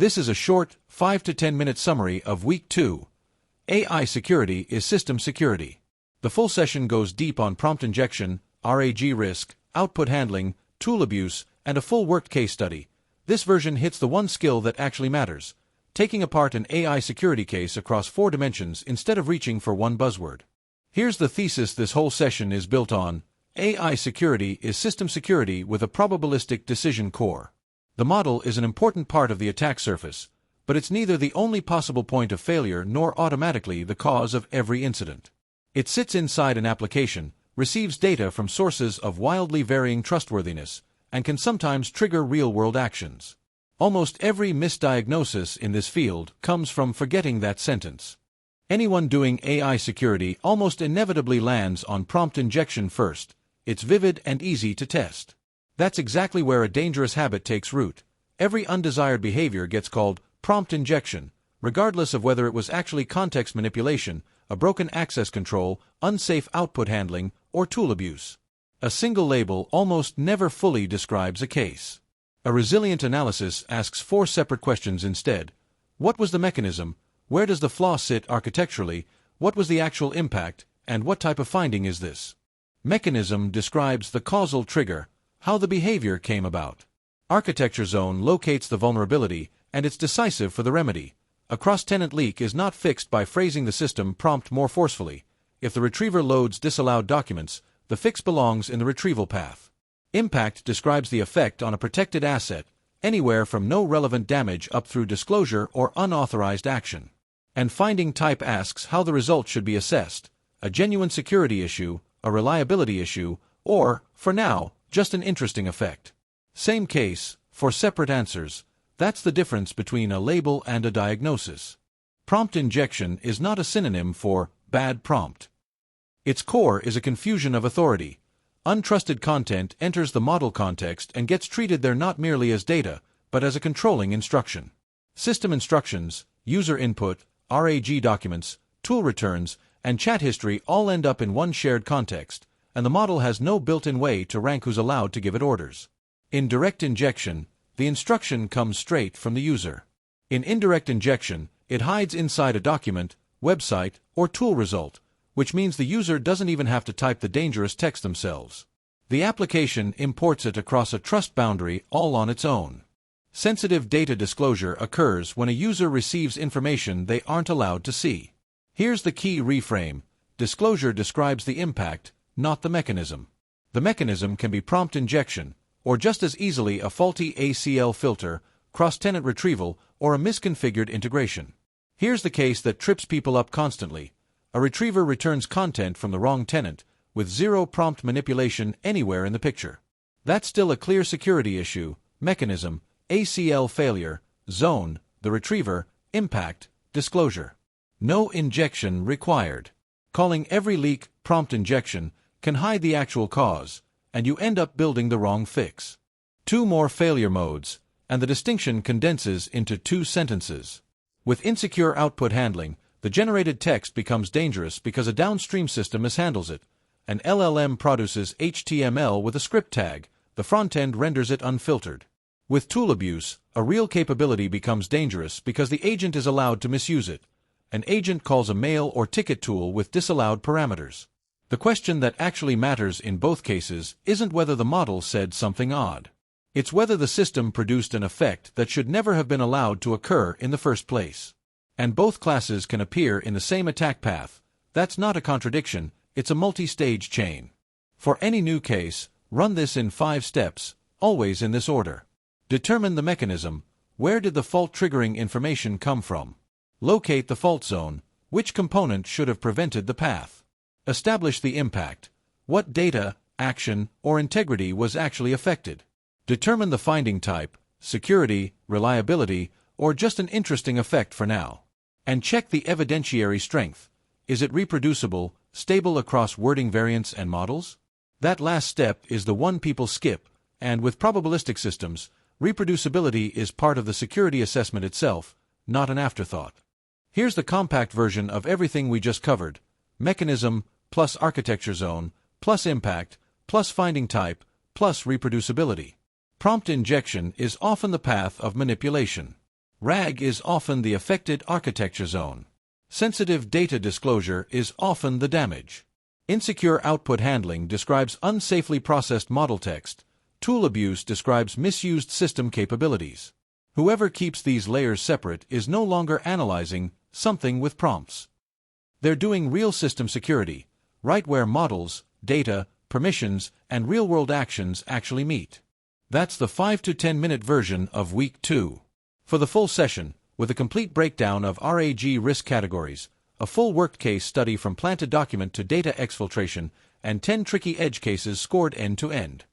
This is a short, 5 to 10 minute summary of Week 2. AI security is system security. The full session goes deep on prompt injection, RAG risk, output handling, tool abuse, and a full worked case study. This version hits the one skill that actually matters, taking apart an AI security case across 4 dimensions instead of reaching for one buzzword. Here's the thesis this whole session is built on. AI security is system security with a probabilistic decision core. The model is an important part of the attack surface, but it's neither the only possible point of failure nor automatically the cause of every incident. It sits inside an application, receives data from sources of wildly varying trustworthiness, and can sometimes trigger real-world actions. Almost every misdiagnosis in this field comes from forgetting that sentence. Anyone doing AI security almost inevitably lands on prompt injection first. It's vivid and easy to test. That's exactly where a dangerous habit takes root. Every undesired behavior gets called prompt injection, regardless of whether it was actually context manipulation, a broken access control, unsafe output handling, or tool abuse. A single label almost never fully describes a case. A resilient analysis asks 4 separate questions instead. What was the mechanism? Where does the flaw sit architecturally? What was the actual impact? And what type of finding is this? Mechanism describes the causal trigger, how the behavior came about. Architecture zone locates the vulnerability, and it's decisive for the remedy. A cross-tenant leak is not fixed by phrasing the system prompt more forcefully. If the retriever loads disallowed documents, the fix belongs in the retrieval path. Impact describes the effect on a protected asset, anywhere from no relevant damage up through disclosure or unauthorized action. And finding type asks how the result should be assessed, a genuine security issue, a reliability issue, or, for now, just an interesting effect. Same case, for separate answers. That's the difference between a label and a diagnosis. Prompt injection is not a synonym for bad prompt. Its core is a confusion of authority. Untrusted content enters the model context and gets treated there not merely as data, but as a controlling instruction. System instructions, user input, RAG documents, tool returns, and chat history all end up in one shared context, and the model has no built-in way to rank who's allowed to give it orders. In direct injection, the instruction comes straight from the user. In indirect injection, it hides inside a document, website, or tool result, which means the user doesn't even have to type the dangerous text themselves. The application imports it across a trust boundary all on its own. Sensitive data disclosure occurs when a user receives information they aren't allowed to see. Here's the key reframe. Disclosure describes the impact, not the mechanism. The mechanism can be prompt injection, or just as easily a faulty ACL filter, cross-tenant retrieval, or a misconfigured integration. Here's the case that trips people up constantly. A retriever returns content from the wrong tenant, with zero prompt manipulation anywhere in the picture. That's still a clear security issue. Mechanism, ACL failure, zone, the retriever, impact, disclosure. No injection required. Calling every leak prompt injection can hide the actual cause, and you end up building the wrong fix. 2 more failure modes, and the distinction condenses into 2 sentences. With insecure output handling, the generated text becomes dangerous because a downstream system mishandles it. An LLM produces HTML with a script tag, the front end renders it unfiltered. With tool abuse, a real capability becomes dangerous because the agent is allowed to misuse it. An agent calls a mail or ticket tool with disallowed parameters. The question that actually matters in both cases isn't whether the model said something odd. It's whether the system produced an effect that should never have been allowed to occur in the first place. And both classes can appear in the same attack path. That's not a contradiction, it's a multi-stage chain. For any new case, run this in 5 steps, always in this order. Determine the mechanism. Where did the fault-triggering information come from? Locate the fault zone. Which component should have prevented the path? Establish the impact. What data, action, or integrity was actually affected? Determine the finding type, security, reliability, or just an interesting effect for now. And check the evidentiary strength. Is it reproducible, stable across wording variants and models? That last step is the one people skip, and with probabilistic systems, reproducibility is part of the security assessment itself, not an afterthought. Here's the compact version of everything we just covered. Mechanism, plus architecture zone, plus impact, plus finding type, plus reproducibility. Prompt injection is often the path of manipulation. RAG is often the affected architecture zone. Sensitive data disclosure is often the damage. Insecure output handling describes unsafely processed model text. Tool abuse describes misused system capabilities. Whoever keeps these layers separate is no longer analyzing something with prompts. They're doing real system security, right where models, data, permissions, and real-world actions actually meet. That's the 5 to 10 minute version of Week 2. For the full session, with a complete breakdown of RAG risk categories, a full worked case study from planted document to data exfiltration, and 10 tricky edge cases scored end-to-end.